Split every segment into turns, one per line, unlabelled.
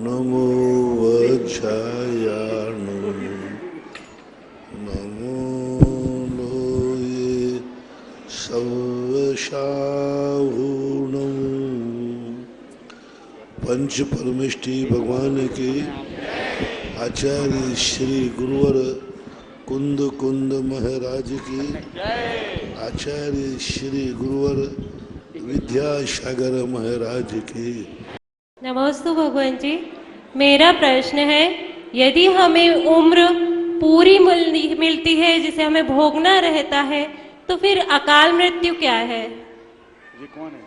नमो वज्रायाणो नमो लोये सवशाहूणो। पंच परमेष्टि भगवान के आचार्य श्री गुरुवर कुंद कुंद महाराज की, आचार्य श्री गुरुवर विद्यासागर महाराज की।
नमस्ते भगवान जी। मेरा प्रश्न है, यदि हमें उम्र पूरी मिलती है जिसे हमें भोगना रहता है, तो फिर अकाल मृत्यु क्या है?
ये कौन है?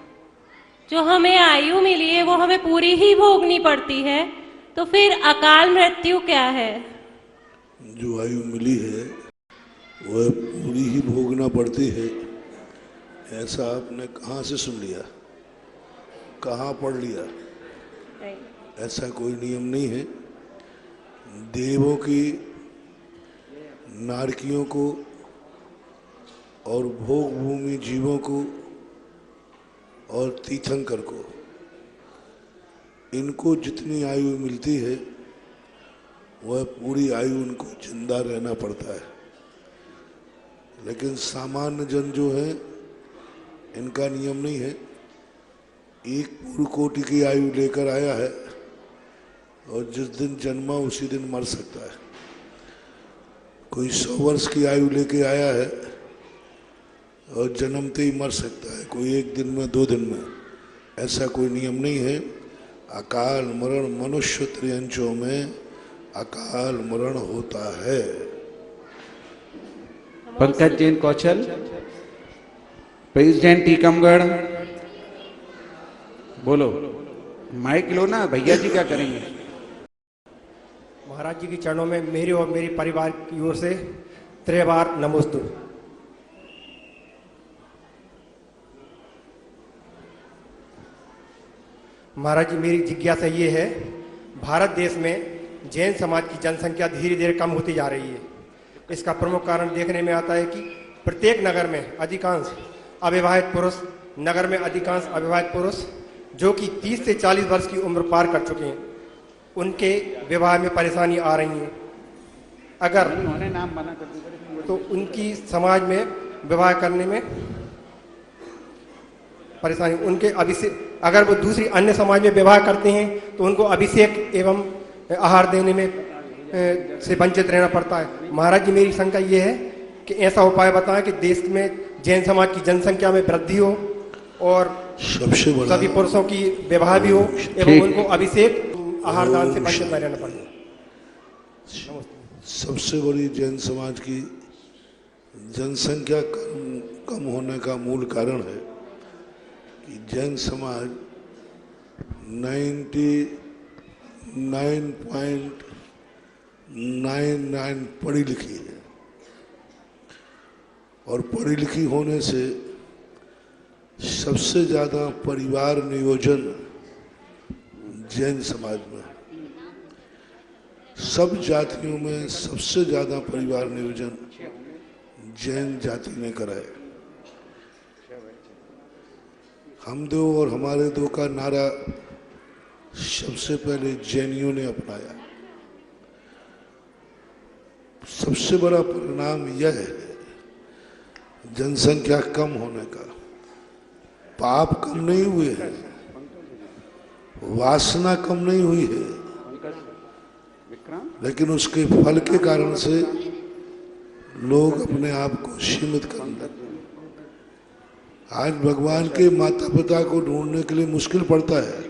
जो हमें आयु मिली है वो हमें पूरी ही भोगनी पड़ती है, तो फिर अकाल मृत्यु क्या है?
जो आयु मिली है वह पूरी ही भोगना पड़ती है, ऐसा आपने कहाँ से सुन लिया, कहाँ पढ़ लिया? ऐसा कोई नियम नहीं है। देवों की, नारकियों को और भोग भूमि जीवों को और तीर्थंकर को, इनको जितनी आयु मिलती है वह पूरी आयु उनको जिंदा रहना पड़ता है। लेकिन सामान्य जन जो है इनका नियम नहीं है। एक पूर्ण कोटि की आयु लेकर आया है और जिस दिन जन्मा उसी दिन मर सकता है। कोई 100 वर्ष की आयु लेके आया है और जन्मते ही मर सकता है, कोई 1 दिन में 2 दिन में। ऐसा कोई नियम नहीं है। अकाल मरण मनुष्य त्रियंचों में अकाल मरण होता है।
पंकज जैन कौशल, प्रेसिडेंट टीकमगढ़। बोलो, माइक लो ना, भैया जी क्या करेंगे?
महाराज जी के चरणों में मेरे और मेरे परिवार की ओर से 3 बार नमोस्तु। महाराज जी, मेरी जिज्ञासा ये है, भारत देश में जैन समाज की जनसंख्या धीरे धीरे कम होती जा रही है। इसका प्रमुख कारण देखने में आता है कि प्रत्येक नगर में अधिकांश अविवाहित पुरुष, नगर में अधिकांश अविवाहित पुरुष जो कि 30 से 40 वर्ष की उम्र पार कर चुके हैं, उनके विवाह में परेशानी आ रही है। अगर
उन्होंने नाम मना कर दिया
तो उनकी समाज में विवाह करने में परेशानी, उनके अभिषेक, अगर वो दूसरी अन्य समाज में विवाह करते हैं तो उनको अभिषेक एवं आहार देने में से वंचित रहना पड़ता है। महाराज जी, मेरी शंका ये है कि ऐसा उपाय बताएं कि देश में जैन समाज की जनसंख्या में वृद्धि हो और
सबसे बड़ा
सभी पुरुषों की विवाह भी हो एवं उनको अभिषेक आहार दान से वंचित न रहना पड़े।
सबसे बड़ी जैन समाज की जनसंख्या कम होने का मूल कारण है कि जैन समाज 99.99 पढ़ी लिखी है और पढ़ी लिखी होने से सबसे ज़्यादा परिवार नियोजन जैन समाज में, सब जातियों में सबसे ज़्यादा परिवार नियोजन जैन जाति ने करा है। हम दो और हमारे दो का नारा सबसे पहले जैनियों ने अपनाया। सबसे बड़ा परिणाम यह है जनसंख्या कम होने का। पाप कम नहीं हुए हैं, वासना कम नहीं हुई है, लेकिन उसके फल के कारण से लोग अपने आप को सीमित करने लगे। आज भगवान के माता पिता को ढूंढने के लिए मुश्किल पड़ता है।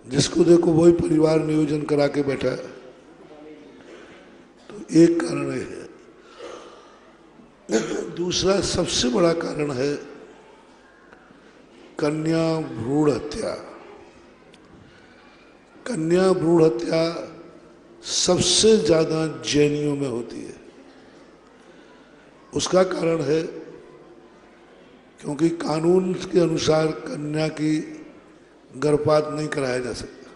जिसको देखो वही परिवार नियोजन करा के बैठा है। तो एक कारण है। दूसरा सबसे बड़ा कारण है कन्या भ्रूण हत्या। कन्या भ्रूण हत्या सबसे ज्यादा जैनियों में होती है। उसका कारण है क्योंकि कानून के अनुसार कन्या की गर्भपात नहीं कराया जा सकता,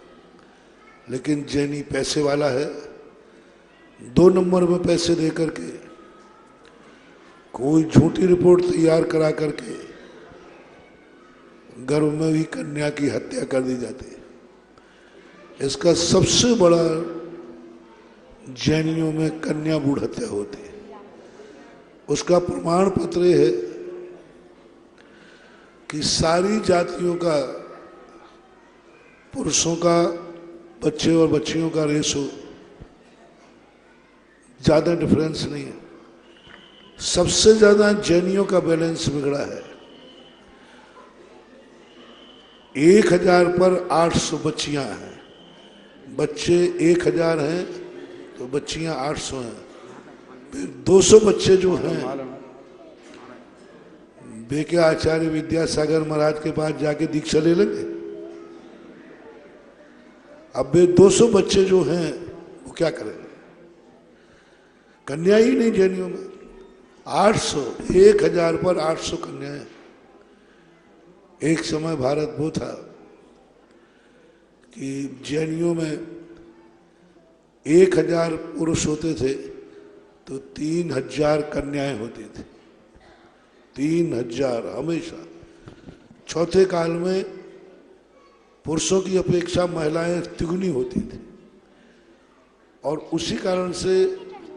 लेकिन जैनी पैसे वाला है, 2 नंबर में पैसे दे करके कोई झूठी रिपोर्ट तैयार करा करके गर्भ में भी कन्या की हत्या कर दी जाती है। इसका सबसे बड़ा जैनियों में कन्या भ्रूण हत्या होती है। उसका प्रमाण पत्र ये है कि सारी जातियों का, पुरुषों का बच्चे और बच्चियों का रेशो ज्यादा डिफरेंस नहीं है। सबसे ज्यादा जैनियों का बैलेंस बिगड़ा है। 1000 पर 800 बच्चियां हैं, बच्चे 1000 हैं तो बच्चियां 800 हैं। फिर 200 बच्चे जो हैं वे क्या आचार्य विद्यासागर महाराज के पास जाके दीक्षा ले लेंगे? अब वे 200 बच्चे जो हैं वो क्या करेंगे? कन्या ही नहीं जैनियों में 800, 1000 पर 800 कन्याएं। एक समय भारत वो था कि जैनियों में 1000 पुरुष होते थे तो 3000 कन्याएं होती थी। 3000 हमेशा। चौथे काल में पुरुषों की अपेक्षा महिलाएं तिगुनी होती थी और उसी कारण से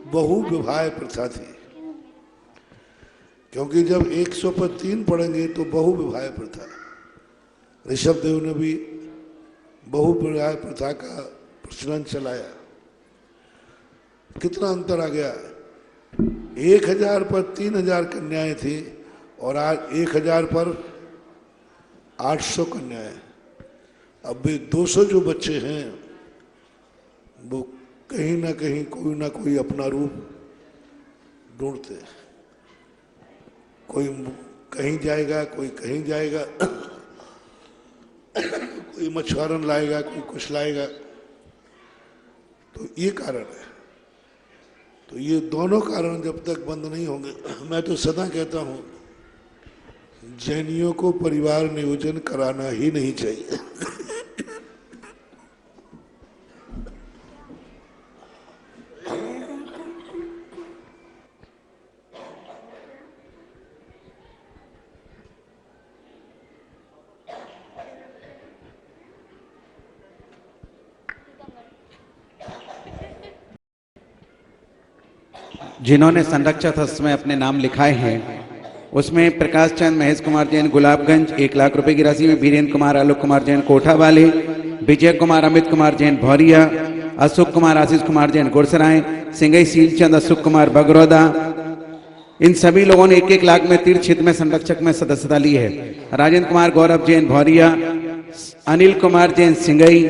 बहु विवाह प्रथा थी, क्योंकि जब 100 पर 3 पढ़ेंगे तो बहु विवाह प्रथा। ऋषभ देव ने भी बहु विवाह प्रथा का प्रचलन चलाया। कितना अंतर आ गया? 1000 पर 3000 कन्याएं थी और आज 1000 पर 800 कन्याएं। अब भी 200 जो बच्चे हैं वो कहीं ना कोई अपना रूप ढूंढते हैं। कोई कहीं जाएगा, कोई कहीं जाएगा, कोई मछुआरन लाएगा, कोई कुछ लाएगा। तो ये कारण है। तो ये दोनों कारण जब तक बंद नहीं होंगे, मैं तो सदा कहता हूं जैनियों को परिवार नियोजन कराना ही नहीं चाहिए।
जिन्होंने संरक्षक हस्त में अपने नाम लिखाए हैं उसमें प्रकाश चंद महेश कुमार जैन गुलाबगंज 1 लाख रुपए की राशि में, वीरेंद्र कुमार आलोक कुमार जैन कोठा वाले, विजय कुमार अमित कुमार जैन भौरिया, अशोक कुमार आशीष कुमार जैन गुरसराय, सिंगई सीलचंद अशोक कुमार बगरौदा। इन सभी लोगों ने 1-1 लाख में तीर्थ क्षेत्र में संरक्षक में सदस्यता ली है। राजेंद्र कुमार गौरव जैन भौरिया, अनिल कुमार जैन सिंगई,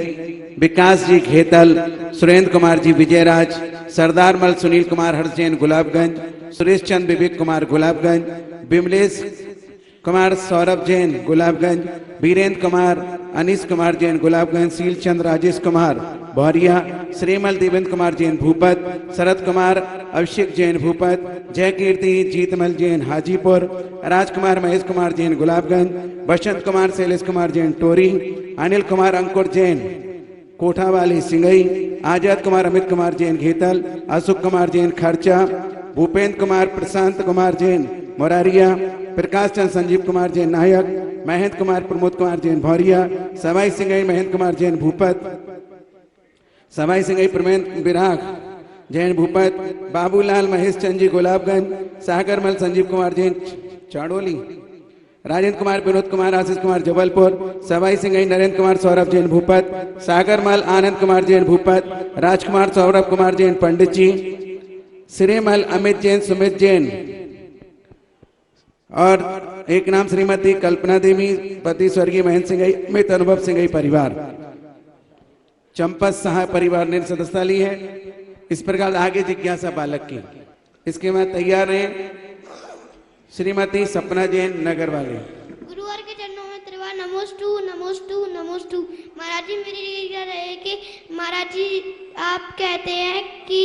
विकास जी घेतल, सुरेंद्र कुमार जी विजयराज, सरदार मल सुनील कुमार हर्ष जैन गुलाबगंज, सुरेश चंद विवेक कुमार गुलाबगंज, विमलेश कुमार सौरभ जैन गुलाबगंज, वीरेंद्र कुमार अनीस कुमार जैन गुलाबगंज, सीलचंद राजेश कुमार भौरिया, श्रीमल देवेंद्र कुमार जैन भूपत, शरद कुमार अभिषेक जैन भूपत, जय कीर्ति जीतमल जैन हाजीपुर, राजकुमार महेश कुमार जैन गुलाबगंज, बसंत कुमार शैलेश कुमार जैन टोरी, अनिल कुमार अंकुर जैन कोठावाली सिंगई, आजाद कुमार अमित कुमार जैन घेतल, अशोक कुमार जैन खर्चा, भूपेंद्र कुमार प्रशांत कुमार जैन मोरारिया, प्रकाश चंद संजीव कुमार जैन नायक, महेंद्र कुमार प्रमोद कुमार जैन भौरिया, सवाई सिंगई महेंद्र कुमार जैन भूपत, सवाई सिंगई प्रमेंद्र विराग जैन भूपत, बाबूलाल महेश चंद जी गुलाबगंज, सागरमल संजीव कुमार जैन चाड़ोली, राजेंद्र कुमार विनोद कुमार आशीष कुमार जबलपुर, सवाई सिंगई नरेंद्र कुमार सौरभ जैन भूपत, सागरमल आनंद कुमार जैन भूपत, राजकुमार सौरभ कुमार जैन पंडित जी, श्रीमल अमित जैन सुमित जैन और एक नाम श्रीमती कल्पना देवी, पति स्वर्गीय महेंद्र सिंगई, अमित अनुभव सिंगई परिवार, चंपत सहा परिवार ने सदस्यता ली है। इस प्रकार आगे जिज्ञासा बालक की। इसके बाद तैयार रहे श्रीमती सपना जैन नगर वाले।
गुरुवार के चरणों में त्रिवार नमोस्तु नमोस्तु नमोस्तु। महाराज जी मेरी इच्छा रहे कि महाराज जी आप कहते हैं कि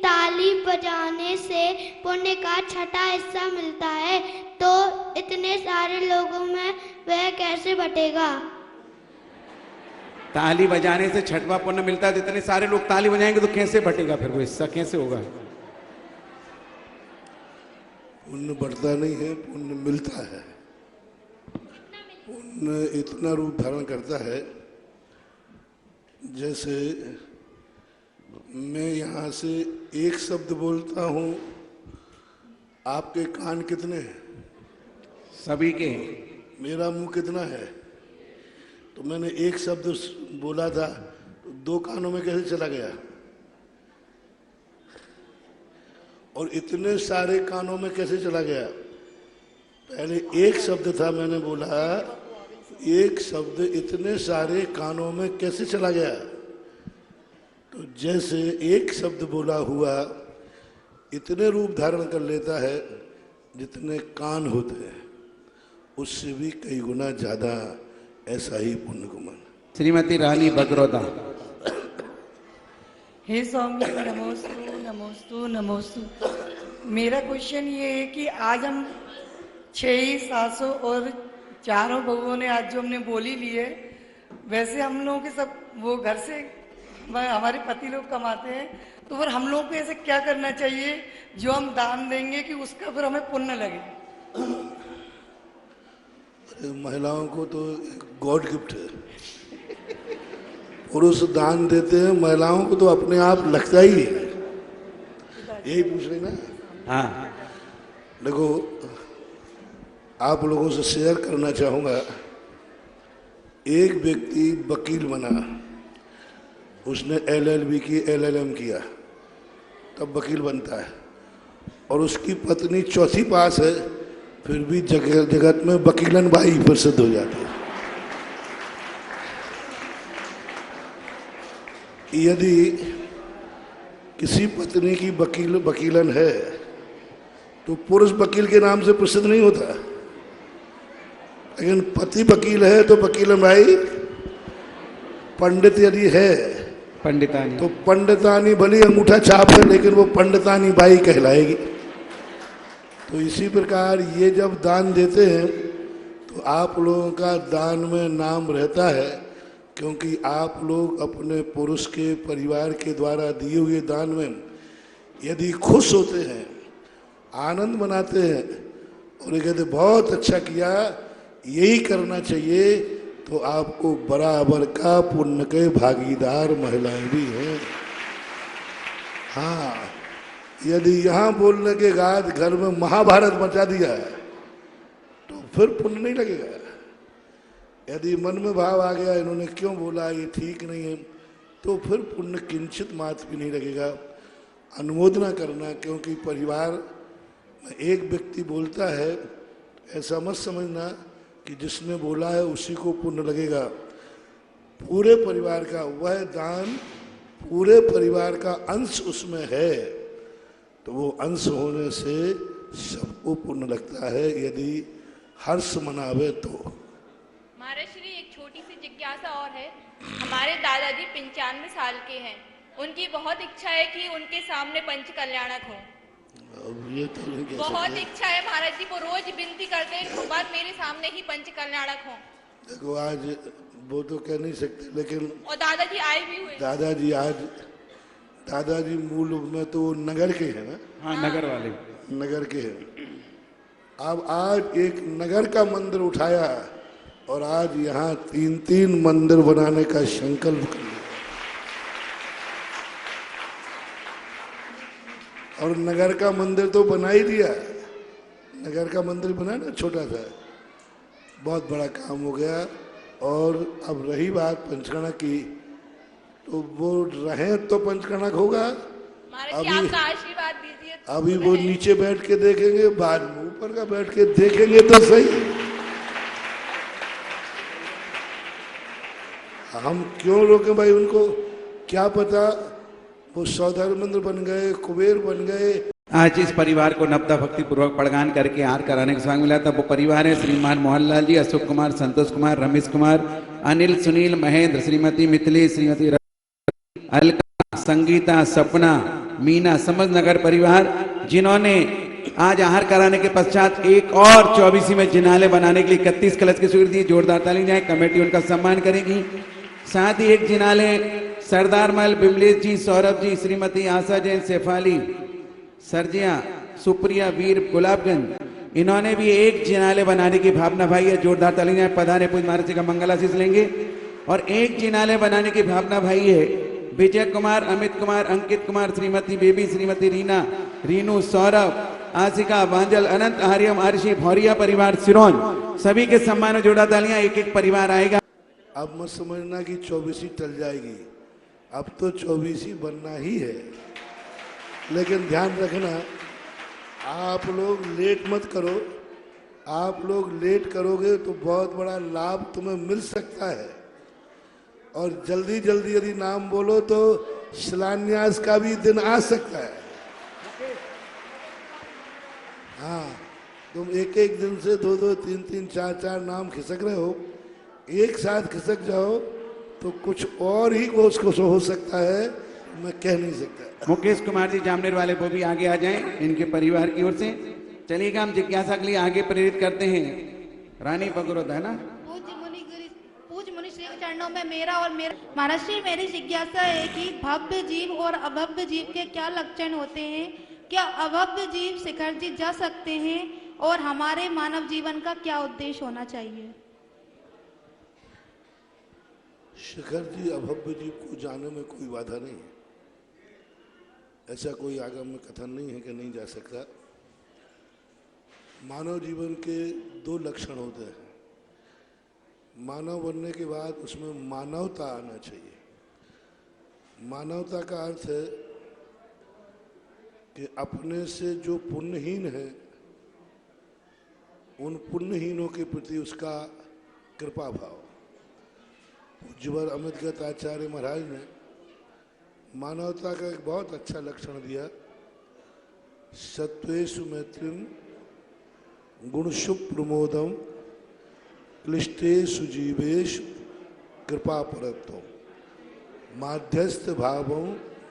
ताली बजाने से पुण्य का छठा हिस्सा मिलता है, तो इतने सारे लोगों में वह कैसे बटेगा?
ताली बजाने से छठवां पुण्य मिलता है, जितने सारे लोग ताली बजाएंगे तो कैसे बटेगा? फिर वो हिस्सा कैसे होगा?
पुण्य बढ़ता नहीं है, पुण्य मिलता है। पुण्य इतना रूप धारण करता है, जैसे मैं यहाँ से एक शब्द बोलता हूँ, आपके कान कितने हैं?
सभी के।
मेरा मुंह कितना है? तो मैंने एक शब्द बोला था, तो 2 कानों में कैसे चला गया? और इतने सारे कानों में कैसे चला गया? पहले एक शब्द था, मैंने बोला एक शब्द इतने सारे कानों में कैसे चला गया? तो जैसे एक शब्द बोला हुआ इतने रूप धारण कर लेता है जितने कान होते हैं, उससे भी कई गुना ज्यादा ऐसा ही पुण्य गुमान।
श्रीमती रानी बगरोदा।
हे स्वामी नमोस्तु नमोस्तु नमोस्तु। मेरा क्वेश्चन ये है कि आज हम 6 सासों और 4 बहुओं ने आज जो हमने बोली ली है, वैसे हम लोगों के सब वो घर से हमारे पति लोग कमाते हैं, तो फिर हम लोगों को ऐसे क्या करना चाहिए जो हम दान देंगे कि उसका फिर हमें पुण्य लगे?
महिलाओं को तो गॉड गिफ्ट है, पुरुष दान देते हैं, महिलाओं को तो अपने आप लगता ही है। यही पूछ रही ना?
हाँ।
देखो, आप लोगों से शेयर करना चाहूँगा, एक व्यक्ति वकील बना, उसने LLB की, LLM किया, तब वकील बनता है, और उसकी पत्नी 4थी पास है, फिर भी जगत में वकीलन बाई प्रसिद्ध हो जाती है। यदि किसी पत्नी की वकीलन है तो पुरुष वकील के नाम से प्रसिद्ध नहीं होता, लेकिन पति वकील है तो वकीलन भाई। पंडित यदि है
पंडितानी,
तो पंडितानी भली अंगूठा छाप है, लेकिन वो पंडितानी बाई कहलाएगी। तो इसी प्रकार ये जब दान देते हैं तो आप लोगों का दान में नाम रहता है, क्योंकि आप लोग अपने पुरुष के परिवार के द्वारा दिए हुए दान में यदि खुश होते हैं, आनंद मनाते हैं और ये कहते बहुत अच्छा किया, यही करना चाहिए, तो आपको बराबर का पुण्य के भागीदार महिलाएं भी हैं। हाँ, यदि यहाँ बोलने के बाद घर में महाभारत मचा दिया तो फिर पुण्य नहीं लगेगा। यदि मन में भाव आ गया इन्होंने क्यों बोला, ये ठीक नहीं है, तो फिर पुण्य किंचित मात्र भी नहीं लगेगा। अनुमोदना करना, क्योंकि परिवार में एक व्यक्ति बोलता है, ऐसा मत समझना कि जिसने बोला है उसी को पुण्य लगेगा। पूरे परिवार का वह दान, पूरे परिवार का अंश उसमें है, तो वो अंश होने से सबको पुण्य लगता है, यदि हर्ष मनावे तो।
महाराज श्री, एक छोटी सी जिज्ञासा और है। हमारे दादाजी 95 साल के हैं, उनकी बहुत इच्छा है कि उनके सामने पंच कल्याणक हो।
अब ये तो नहीं कह
बहुत
सकते।
इच्छा है महाराज जी, वो रोज विनती करते हैं भगवान मेरे सामने ही पंच कल्याणक हो।
देखो, आज वो तो कह नहीं सकते, लेकिन
और दादाजी आए भी हुए।
दादाजी मूल में तो नगर के हैं ना।
हाँ, नगर वाले,
नगर के हैं। अब आज एक नगर का मंदिर उठाया और आज यहाँ 3-3 मंदिर बनाने का संकल्प कर लिया। और नगर का मंदिर तो बना ही दिया, नगर का मंदिर बना ना, छोटा सा, बहुत बड़ा काम हो गया। और अब रही बात पंचकर्णक की, तो वो रहे तो पंचकर्णक होगा।
महाराज जी, आपका आशीर्वाद दीजिए।
अभी वो नीचे बैठ के देखेंगे, बाद में ऊपर का बैठ के देखेंगे तो सही। हम क्यों रोके भाई उनको? क्या पता वो सौधर्मेंद्र बन गए, कुबेर बन गए।
आज इस परिवार को नवदा भक्ति पूर्वक पड़गान करके हार कराने का सौभाग्य मिला था। वो परिवार है श्रीमान मोहनलाल जी, अशोक कुमार, संतोष कुमार, रमेश कुमार, अनिल, सुनील, महेंद्र, श्रीमती मिथिली, श्रीमती अलका, संगीता, सपना, मीना, समझ नगर परिवार, जिन्होंने आज आहार कराने के पश्चात एक और 24 में जिनाले बनाने के लिए 31 कलश की स्वीकृति दी। जोरदार ताली जाए, कमेटी उनका सम्मान करेगी। साथ ही एक जिनाले सरदार मल, बिमलेश जी, सौरभ जी, श्रीमती आशा जैन, शेफाली, सरजिया, सुप्रिया, वीर, गुलाबगंज, इन्होंने भी एक जिनाले बनाने की भावना भाई है। जोरदार ताली जाए। पधारे पूज महाराज जी का मंगल आशीष लेंगे। और एक जिनालय बनाने की भावना भाई है। विजय कुमार, अमित कुमार, अंकित कुमार, श्रीमती बेबी, श्रीमती रीना, रीनू, सौरभ, आसिका, बांजल, अनंत, आर्यम, आरशी, भौरिया परिवार सिरोंज, सभी के सम्मान में जोड़ा तालियां। एक एक परिवार आएगा।
अब मत समझना कि 24 टल जाएगी, अब तो 24 बनना ही है। लेकिन ध्यान रखना, आप लोग लेट मत करो। आप लोग लेट करोगे तो बहुत बड़ा लाभ तुम्हें मिल सकता है, और जल्दी जल्दी यदि नाम बोलो तो शिलान्यास का भी दिन आ सकता है। हाँ, तुम एक एक दिन से 2-2, 3-3, 4-4 नाम खिसक रहे हो, एक साथ खिसक जाओ तो कुछ और ही कोस हो सकता है, मैं कह नहीं सकता।
मुकेश कुमार जी जामनेर वाले वो भी आगे आ जाएं, इनके परिवार की ओर से। चलिएगा, हम जिज्ञासा के लिए आगे प्रेरित करते हैं। रानी पगरोद है ना।
पूज्य मुनि श्री के चरणों में मेरा महाराज श्री, मेरी जिज्ञासा है कि भव्य जीव और अभव्य जीव के क्या लक्षण होते हैं? क्या अभव्य जीव शिखर जी जा सकते हैं? और हमारे मानव जीवन का क्या उद्देश्य होना चाहिए?
शिखर जी अभव्य जीव को जाने में कोई बाधा नहीं है, ऐसा कोई आगम में कथन नहीं है कि नहीं जा सकता। मानव जीवन के 2 लक्षण होते हैं। मानव बनने के बाद उसमें मानवता आना चाहिए। मानवता का अर्थ है कि अपने से जो पुण्यहीन है उन पुण्यहीनों के प्रति उसका कृपा भाव। पूज्यवर अमित आचार्य महाराज ने मानवता का एक बहुत अच्छा लक्षण दिया। सत्वेषु मैत्रीम गुणशु प्रमोदम क्लिष्टेषु जीवेषु कृपा परत्व माध्यस्थ भावं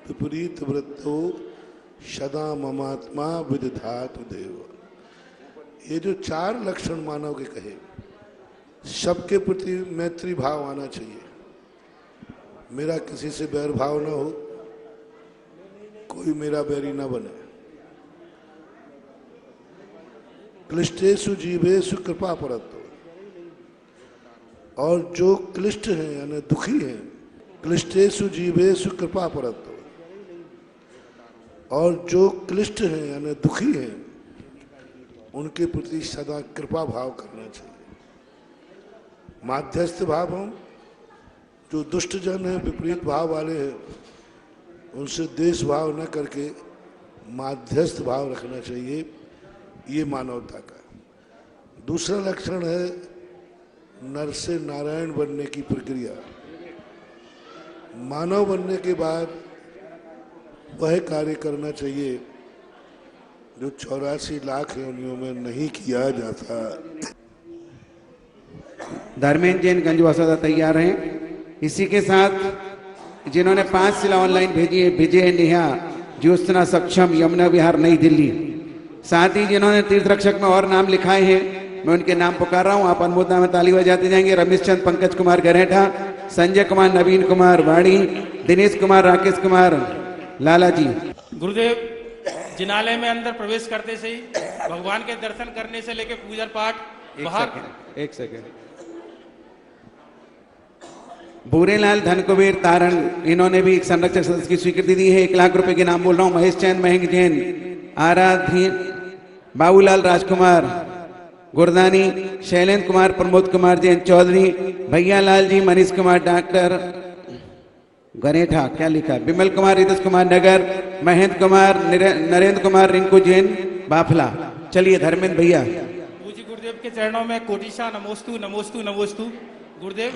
विपरीत वृत्तो सदा ममात्मा विदधातु देव। ये जो 4 लक्षण मानव के कहे, सबके प्रति मैत्री भाव आना चाहिए। मेरा किसी से बैर भाव न हो, कोई मेरा बैरी न बने। क्लिष्टेषु जीवेषु कृपा परत्व, और जो क्लिष्ट हैं यानी दुखी हैं, क्लिष्टेषु जीवेषु कृपा परत्व, और जो क्लिष्ट हैं यानी दुखी हैं उनके प्रति सदा कृपा भाव करना चाहिए। माध्यस्थ भाव हम, जो दुष्ट जन हैं, विपरीत भाव वाले हैं, उनसे द्वेष भाव न करके माध्यस्थ भाव रखना चाहिए। ये मानवता का। दूसरा लक्षण है नर से नारायण बनने की प्रक्रिया। मानव बनने के बाद वह कार्य करना चाहिए जो 84 लाख योनियों में नहीं किया जाता।
धर्मेंद्र जैन गंजवासा तैयार हैं। इसी के साथ जिन्होंने 5 शिला ऑनलाइन भेजी है, विजय, नेहा, ज्योत्सना, सक्षम, यमुना विहार, नई दिल्ली। साथ ही जिन्होंने तीर्थ रक्षक में और नाम लिखाए हैं, मैं उनके नाम पुकार रहा हूँ। आप अनुमोदना में ताली बजाते जाएंगे। रमेश चंद, पंकज कुमार गरेठा, संजय कुमार, नवीन कुमार वाड़ी, दिनेश कुमार, राकेश कुमार, लाला जी।
गुरुदेव, जिनालय में अंदर प्रवेश करते से ही भगवान के दर्शन करने से लेकर पूजा पाठ
एक सेकेंड। भूरेलाल, धनकुबेर, तारण, इन्होंने भी एक संरक्षक सदस्य की स्वीकृति दी है। 1 लाख रुपए के नाम बोल रहा हूँ। महेश चंद, महेंद्र जैन, आराधीन, बाबूलाल राजकुमार गुरदानी, शैलेंद्र कुमार, प्रमोद कुमार जैन चौधरी, भैया लाल जी, मनीष कुमार, डॉक्टर गरेठा, क्या लिखा, विमल कुमार, रितेश कुमार नगर, महेंद्र कुमार, नरेंद्र कुमार, रिंकू जैन बाफला। चलिए धर्मेंद्र भैया।
पूज्य गुरुदेव के चरणों में कोटिशा नमोस्तु नमोस्तु नमोस्तु। गुरुदेव,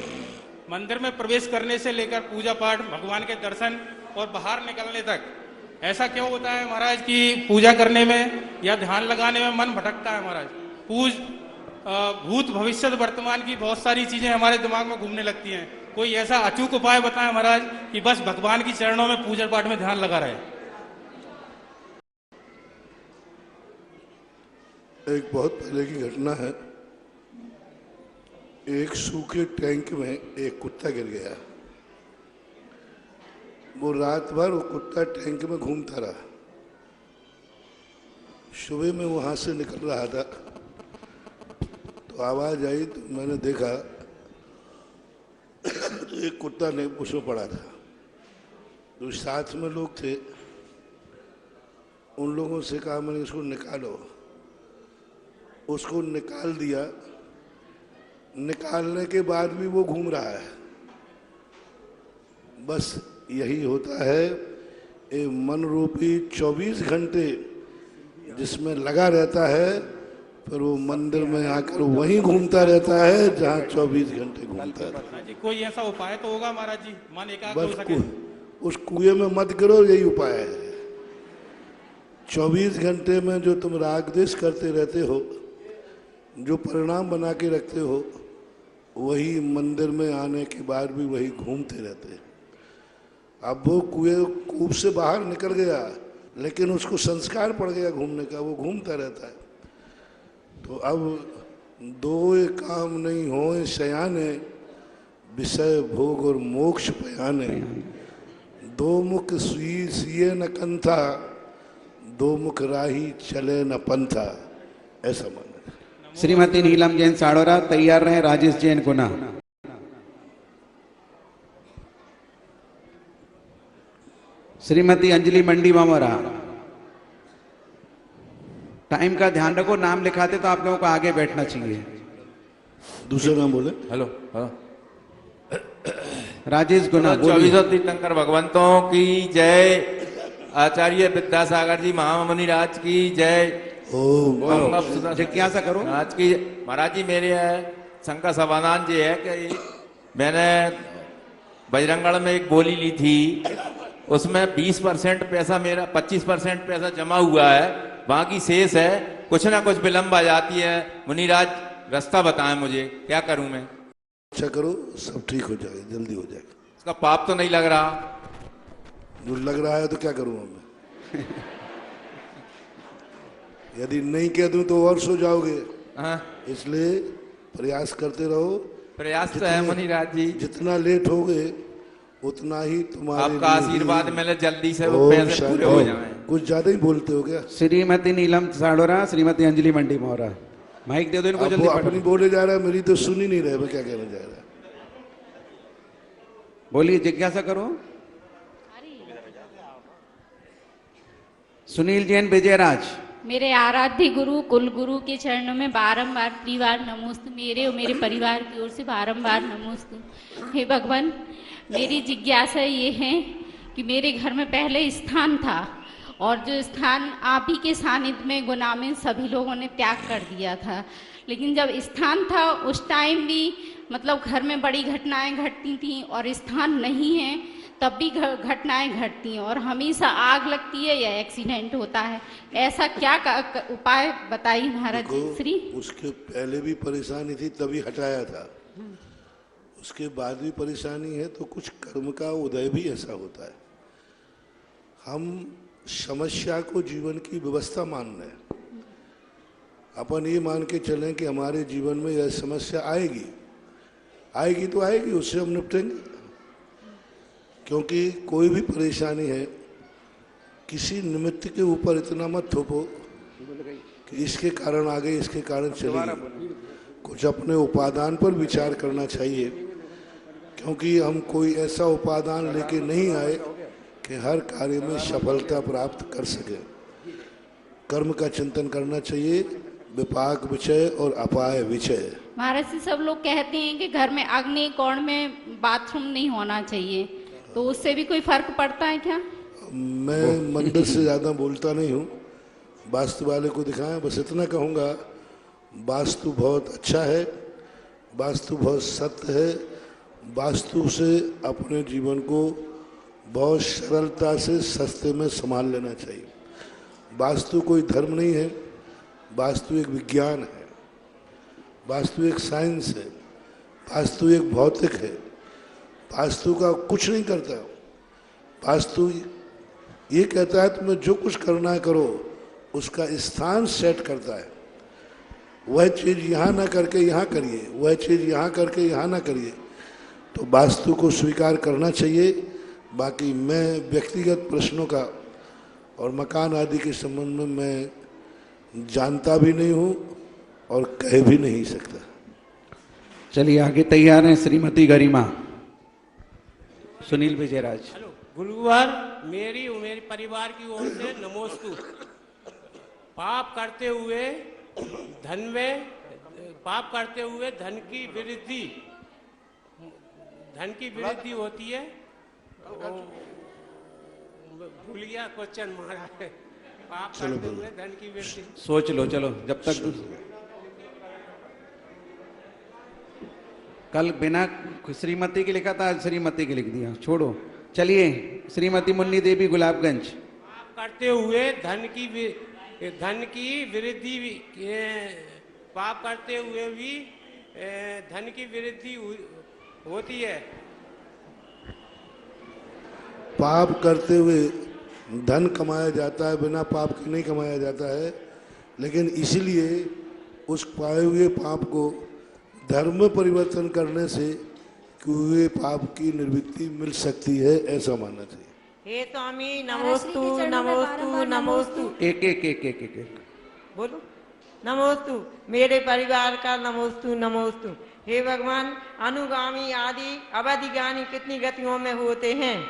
मंदिर में प्रवेश करने से लेकर पूजा पाठ, भगवान के दर्शन और बाहर निकलने तक ऐसा क्यों होता है महाराज कि पूजा करने में या ध्यान लगाने में मन भटकता है महाराज? भूत भविष्य वर्तमान की बहुत सारी चीजें हमारे दिमाग में घूमने लगती हैं। कोई ऐसा अचूक उपाय बताएं महाराज कि बस भगवान की चरणों में पूजा पाठ में ध्यान लगा रहे।
एक बहुत पहले की घटना है। एक सूखे टैंक में एक कुत्ता गिर गया। वो रात भर वो कुत्ता टैंक में घूमता रहा। सुबह में वहां से निकल रहा था तो आवाज आई, तो मैंने देखा एक कुत्ता ने उसमें पड़ा था, तो साथ में लोग थे, उन लोगों से कहा मैंने इसको निकालो, उसको निकाल दिया। निकालने के बाद भी वो घूम रहा है। बस यही होता है, ये मन रूपी 24 घंटे जिसमें लगा रहता है, फिर वो मंदिर में आकर वहीं घूमता रहता है जहाँ 24 घंटे घूमता है।
जी कोई ऐसा उपाय तो होगा महाराज जी, मन एकाग्र हो
बस
सके।
उस कुएं में मत गिरो, यही उपाय है। 24 घंटे में जो तुम राग द्वेष करते रहते हो, जो परिणाम बना के रखते हो, वही मंदिर में आने के बाद भी वही घूमते रहते हैं। अब वो कुएं कूप से बाहर निकल गया, लेकिन उसको संस्कार पड़ गया घूमने का, वो घूमता रहता है। तो अब दो काम नहीं होए शयाने, विषय भोग और मोक्ष पयाने। दो मुख सिए न कंथा, दो मुख राही चले न पंथा, ऐसा माना है।
श्रीमती नीलम जैन साड़ोरा तैयार रहे। राजेश जैन गुना। श्रीमती अंजलि मंडी मामोरा। टाइम का ध्यान रखो, नाम लिखाते तो आप लोगों को आगे बैठना चाहिए।
दूसरा नाम बोले।
Hello hello.
राजेश गुना।
24 तीर्थंकर भगवंतों की जय। आचार्य विद्यासागर जी महामुनि राज की जय।
जिज्ञासा करो।
आज की महाराज जी मेरे शंका समाधान ये है कि मैंने बजरंगगढ़ में एक बोली ली थी, उसमें 20% पैसा मेरा 25% पैसा जमा हुआ है, बाकी शेष है, कुछ ना कुछ विलंब आ जाती है। मुनिराज रास्ता बताएं मुझे, क्या करूं मैं?
अच्छा करो, सब ठीक हो जाएगा, जल्दी हो जाएगा।
इसका पाप तो नहीं लग रहा?
जो लग रहा है तो क्या करूंगा मैं? यदि नहीं कह दूं तो और सो जाओगे।
हाँ।
इसलिए प्रयास करते रहो।
प्रयास तो है मुनिराज जी।
जितना लेट होगे उतना ही तुम्हारे
आपका आशीर्वाद मिले, जल्दी से वो पैसे पूरे हो जाएं।
कुछ ज्यादा ही बोलते हो क्या?
श्रीमती नीलम साड़ोरा, श्रीमती अंजलि मंडी मोहरा। माइक दे दो इनको जल्दी।
वो अपनी बोले जा रहा है, मेरी तो सुन ही नहीं रहे, मैं क्या कहना चाह रहा है।
बोलिए, जिज्ञासा करो। सुनील जैन विजयराज।
मेरे आराध्य गुरु कुल गुरु के चरणों में बारंबार त्रिवार नमोस्तु, मेरे और मेरे परिवार की ओर से बारंबार नमोस्तु। हे भगवान, मेरी जिज्ञासा ये है कि मेरे घर में पहले स्थान था, और जो स्थान आप ही के सानिध्य में गुना में सभी लोगों ने त्याग कर दिया था, लेकिन जब स्थान था उस टाइम भी मतलब घर में बड़ी घटनाएं घटती थीं, और स्थान नहीं है तब भी घटनाएं घटती हैं, और हमेशा आग लगती है या एक्सीडेंट होता है। ऐसा क्या उपाय बताइए महाराज जी श्री।
उसके पहले भी परेशानी थी, तभी हटाया था। उसके बाद भी परेशानी है, तो कुछ कर्म का उदय भी ऐसा होता है। हम समस्या को जीवन की व्यवस्था मान रहे हैं। अपन ये मान के चलें कि हमारे जीवन में यह समस्या आएगी, आएगी तो आएगी, उससे हम निपटेंगे। क्योंकि कोई भी परेशानी है, किसी निमित्त के ऊपर इतना मत थोपो कि इसके कारण आ गई, इसके कारण चली। कुछ अपने उपादान पर विचार करना चाहिए, क्योंकि हम कोई ऐसा उपादान लेके नहीं आए कि हर कार्य में सफलता प्राप्त कर सके। कर्म का चिंतन करना चाहिए, विपाक विषय और अपाय विषय।
महाराज जी, सब लोग कहते हैं कि घर में अग्नि कोण में बाथरूम नहीं होना चाहिए, तो उससे भी कोई फर्क पड़ता है क्या?
मैं मंदिर से ज़्यादा बोलता नहीं हूँ, वास्तु वाले को दिखाएं। बस इतना कहूँगा, वास्तु बहुत अच्छा है, वास्तु बहुत सत्य है। वास्तु से अपने जीवन को बहुत सरलता से सस्ते में संभाल लेना चाहिए। वास्तु कोई धर्म नहीं है, वास्तु एक विज्ञान है, वास्तु एक साइंस है, वास्तु एक भौतिक है। वास्तु का कुछ नहीं करता। वास्तु ये कहता है तुम्हें जो कुछ करना है करो, उसका स्थान सेट करता है। वह चीज़ यहाँ ना करके यहाँ करिए, वह चीज़ यहाँ करके यहाँ ना करिए। तो वास्तु को स्वीकार करना चाहिए। बाकी मैं व्यक्तिगत प्रश्नों का और मकान आदि के संबंध में मैं जानता भी नहीं हूँ और कह भी नहीं सकता।
चलिए आगे तैयार हैं श्रीमती गरिमा। सुनील विजयराज।
गुरुवर मेरी और मेरे परिवार की ओर से नमोस्तु। पाप करते हुए धन की वृद्धि होती है। भूल गया क्वेश्चन महाराज। पाप करते हुए धन की वृद्धि।
सोच लो, चलो जब तक कल बिना श्रीमती के लिखा था, आज श्रीमती के लिख दिया, छोड़ो। चलिए, श्रीमती मुन्नी देवी गुलाबगंज।
पाप करते हुए धन की वृद्धि, पाप करते हुए भी धन की वृद्धि होती है।
पाप करते हुए धन कमाया जाता है, बिना पाप के नहीं कमाया जाता है, लेकिन इसलिए उस पाए हुए पाप को धर्म में परिवर्तन करने से हुए पाप की निवृत्ति मिल सकती है, ऐसा मानना चाहिए।
हे स्वामी नमोस्तु नमोस्तु नमोस्तु।
एक एक एक एक एक एक
बोलो। नमोस्तु मेरे परिवार का नमोस्तु नमोस्तु। हे भगवान, अनुगामी आदि अवधिगानी कितनी गतियों में होते हैं?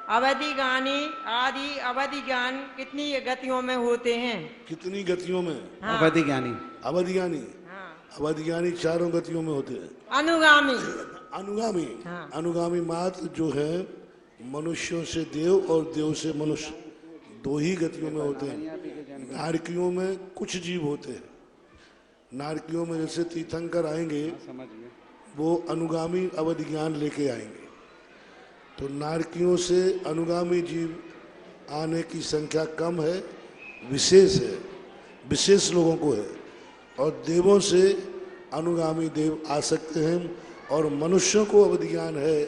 अवधिगानी आदि अवधिगान कितनी गतियों में होते हैं?
कितनी गतियों में?
हाँ।
अवधिगानी।
अवधिगानी, अवधिगानी चारों गतियों में होते हैं।
अनुगामी
हाँ। अनुगामी मात्र जो है मनुष्यों से देव और देव से मनुष्य, दो ही गतियों में होते हैं। नारकियों में कुछ जीव होते हैं। नारकियों में जैसे तीर्थंकर आएंगे, वो अनुगामी अवधि ज्ञान लेके आएंगे। तो नारकियों से अनुगामी जीव आने की संख्या कम है, विशेष है, विशेष लोगों को है। और देवों से अनुगामी देव आ सकते हैं, और मनुष्यों को अवधि ज्ञान है,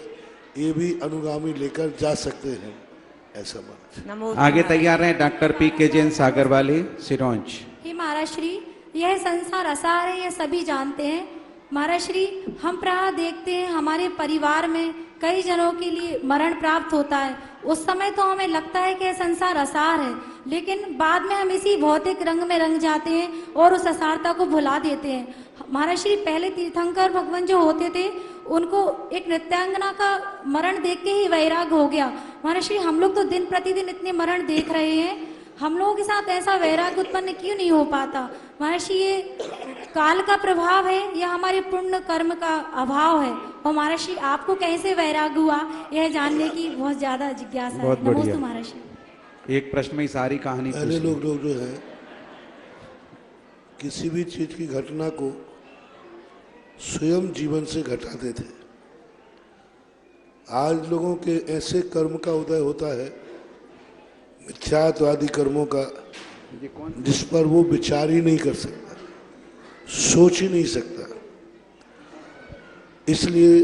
ये भी अनुगामी लेकर जा सकते हैं, ऐसा बात।
आगे तैयार हैं डॉक्टर पी के जैन सागर वाले सिरोंज।
हे महाराज श्री, यह संसार असार है, यह सभी जानते हैं। महाराज श्री, हम प्राय देखते हैं हमारे परिवार में कई जनों के लिए मरण प्राप्त होता है। उस समय तो हमें लगता है कि यह संसार असार है, लेकिन बाद में हम इसी भौतिक रंग में रंग जाते हैं और उस असारता को भुला देते हैं। महाराज श्री, पहले तीर्थंकर भगवान जो होते थे, उनको एक नृत्यांगना का मरण देख के ही वैराग हो गया। महाराज श्री, हम लोग तो दिन प्रतिदिन इतने मरण देख रहे हैं, हम लोगों के साथ ऐसा वैराग उत्पन्न क्यों नहीं हो पाता? महाराज श्री, ये काल का प्रभाव है या हमारे पुण्य कर्म का अभाव है? और महाराज श्री, आपको कैसे वैराग हुआ, यह जानने की बहुत ज्यादा जिज्ञासा है। नमस्ते महाराज श्री।
एक प्रश्न में सारी कहानी।
पहले लोग जो है किसी भी चीज की घटना को स्वयं जीवन से घटाते थे। आज लोगों के ऐसे कर्म का उदय होता है, मिथ्यात्वादी कर्मों का, जिस पर वो विचार ही नहीं कर सकता, सोच ही नहीं सकता। इसलिए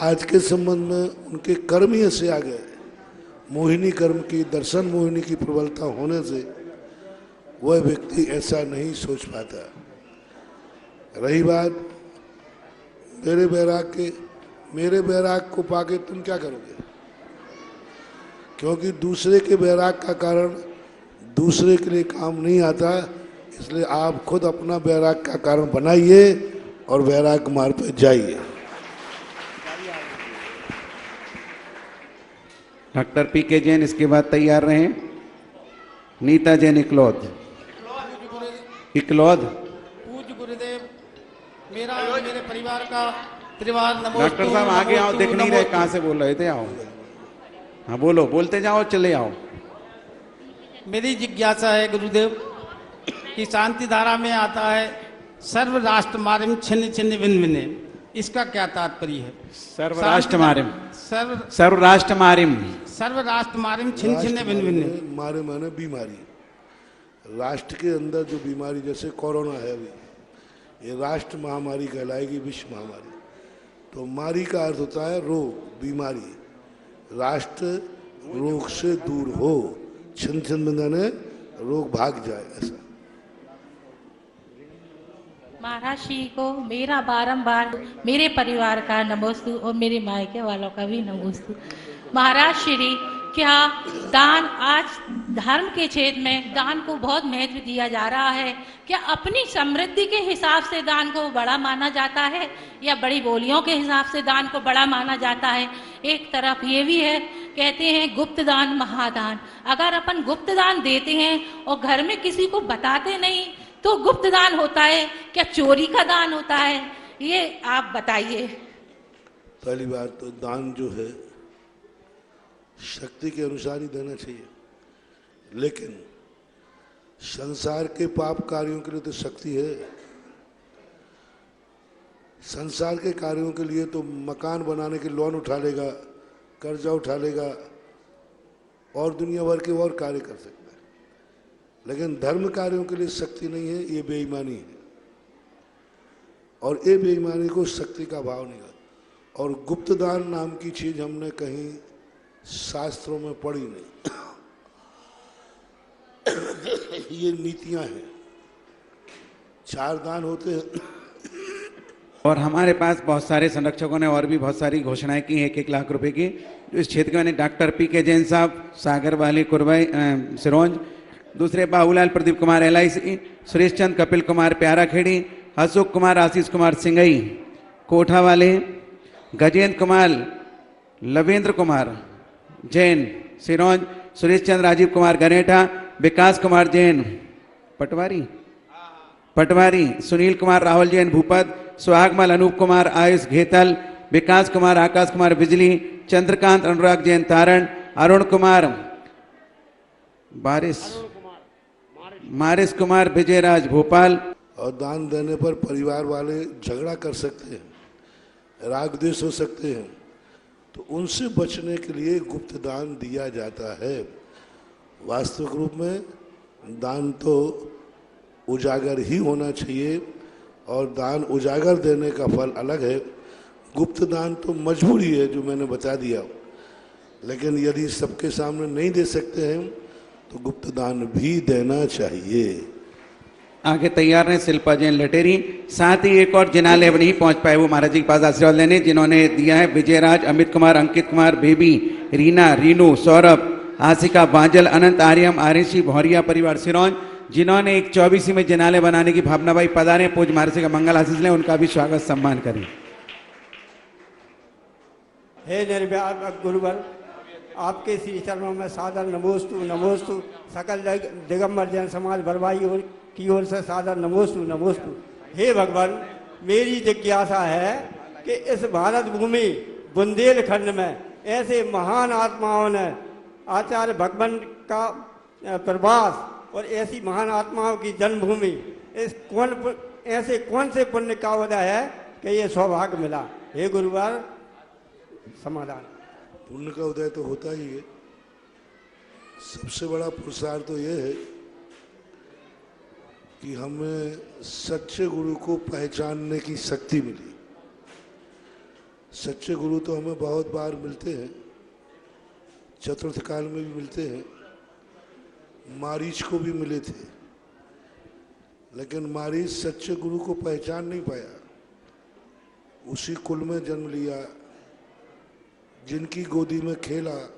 आज के संबंध में उनके कर्म ही ऐसे आ गए। मोहिनी कर्म की, दर्शन मोहिनी की प्रबलता होने से वह व्यक्ति ऐसा नहीं सोच पाता। रही बात मेरे बैराग को पाके तुम क्या करोगे? क्योंकि दूसरे के बैराग का कारण दूसरे के लिए काम नहीं आता, इसलिए आप खुद अपना बैराग का कारण बनाइए और बैराग मार्ग पे जाइए।
डॉक्टर पी के जैन, इसके बाद तैयार रहे नीता जैन इकलौद।
पूज्य गुरुदेव, मेरा और मेरे परिवार का त्रिवार नमोस्तु।
डॉक्टर साहब आगे आओ, दिख नहीं रहे कहाँ से बोल रहे थे, आओ। हाँ बोलो, बोलते जाओ, चले आओ।
मेरी जिज्ञासा है गुरुदेव कि शांति धारा में आता है सर्व राष्ट्र मारिम छिन्न छिन्न भिन्न भिन्न, इसका क्या तात्पर्य है?
सर्व राष्ट्र मारिम छिन्न छिन्न भिन्न भिन्न।
मारे माने बीमारी, राष्ट्र के अंदर जो बीमारी, जैसे कोरोना है अभी, ये राष्ट्र महामारी कहलाएगी, विश्व महामारी। तो मारी का अर्थ होता है रोग, बीमारी। राष्ट्र रोग से दूर हो, छिन्न छिन्न बंधने, रोग भाग जाए, ऐसा।
महाराज श्री को मेरा बारंबार मेरे परिवार का नमोस्तु और मेरे मायके वालों का भी नमोस्तु। महाराज श्री, क्या दान, आज धर्म के क्षेत्र में दान को बहुत महत्व दिया जा रहा है, क्या अपनी समृद्धि के हिसाब से दान को बड़ा माना जाता है या बड़ी बोलियों के हिसाब से दान को बड़ा माना जाता है? एक तरफ ये भी है, कहते हैं गुप्त दान महादान। अगर अपन गुप्त दान देते हैं और घर में किसी को बताते नहीं तो गुप्त दान होता है, क्या चोरी का दान होता है? ये आप बताइए।
पहली बात तो दान जो है शक्ति के अनुसार ही देना चाहिए, लेकिन संसार के पाप कार्यों के लिए तो शक्ति है। संसार के कार्यों के लिए तो मकान बनाने के लोन उठा लेगा, कर्जा उठा लेगा और दुनिया भर के और कार्य कर सकता है, लेकिन धर्म कार्यों के लिए शक्ति नहीं है। ये बेईमानी है और ये बेईमानी को शक्ति का भाव नहीं है। और गुप्त दान नाम की चीज हमने कहीं शास्त्रों में पढ़ी नहीं। ये नीतियां हैं, 4 दान होते हैं।
और हमारे पास बहुत सारे संरक्षकों ने और भी बहुत सारी घोषणाएं की हैं 1-1 लाख रुपए की। इस क्षेत्र के डॉक्टर पी.के. जैन साहब, सागर वाली कुरबाई सिरोंज, दूसरे बाबूलाल प्रदीप कुमार LIC, सुरेश चंद कपिल कुमार प्याराखेड़ी, अशोक कुमार आशीष कुमार सिंगई कोठा वाले, गजेंद्र कुमार लवेंद्र कुमार जैन सिरोंज, सुरेश चंद्र राजीव कुमार गनेठा, विकास कुमार जैन पटवारी, सुनील कुमार राहुल जैन भूपत, सुहागमल अनूप कुमार आयुष घेतल, विकास कुमार आकाश कुमार बिजली, चंद्रकांत अनुराग जैन तारण, अरुण कुमार मारिस कुमार विजयराज भोपाल।
और दान देने पर परिवार वाले झगड़ा कर सकते हैं, राग द्वेष हो सकते हैं, तो उनसे बचने के लिए गुप्त दान दिया जाता है। वास्तविक रूप में दान तो उजागर ही होना चाहिए और दान उजागर देने का फल अलग है। गुप्त दान तो मजबूरी है, जो मैंने बता दिया, लेकिन यदि सबके सामने नहीं दे सकते हैं तो गुप्त दान भी देना चाहिए।
आगे तैयार हैं शिल्पा जैन लटेरी। साथ ही एक और जिन्हां अब नहीं पहुंच पाए वो महाराज जी के पास आशीर्वाद लेने, जिन्होंने दिया है विजयराज, अमित कुमार, अंकित कुमार, बेबी, रीना, रीनू, सौरभ, आशिका, बांजल, अनंत, आर्यम, आरिशी, भौरिया परिवार सिरोंज, जिन्होंने एक 24 में जिनाले बनाने की भावना भाई पधारे। पूज महाराज जी का मंगल आशीष लें, उनका भी स्वागत सम्मान करें।
हे निर्भय गुरुवर, आपके श्री चरणों में सादर नमोस्तु। सकल दिगंबर जैन समाज बरवाई की ओर से सादर नमोस्तु। हे भगवान, मेरी जिज्ञासा है कि इस भारत भूमि बुंदेलखंड में ऐसे महान आत्माओं ने आचार्य भगवान का प्रवास और ऐसी महान आत्माओं की जन्मभूमि, ऐसे कौन से पुण्य का उदय है कि ये सौभाग्य मिला? हे गुरुवार, समाधान।
पुण्य का उदय तो होता ही है। सबसे बड़ा पुरस्कार तो ये है कि हमें सच्चे गुरु को पहचानने की शक्ति मिली। सच्चे गुरु तो हमें बहुत बार मिलते हैं, चतुर्थ काल में भी मिलते हैं, मारीच को भी मिले थे, लेकिन मारीच सच्चे गुरु को पहचान नहीं पाया। उसी कुल में जन्म लिया, जिनकी गोदी में खेला,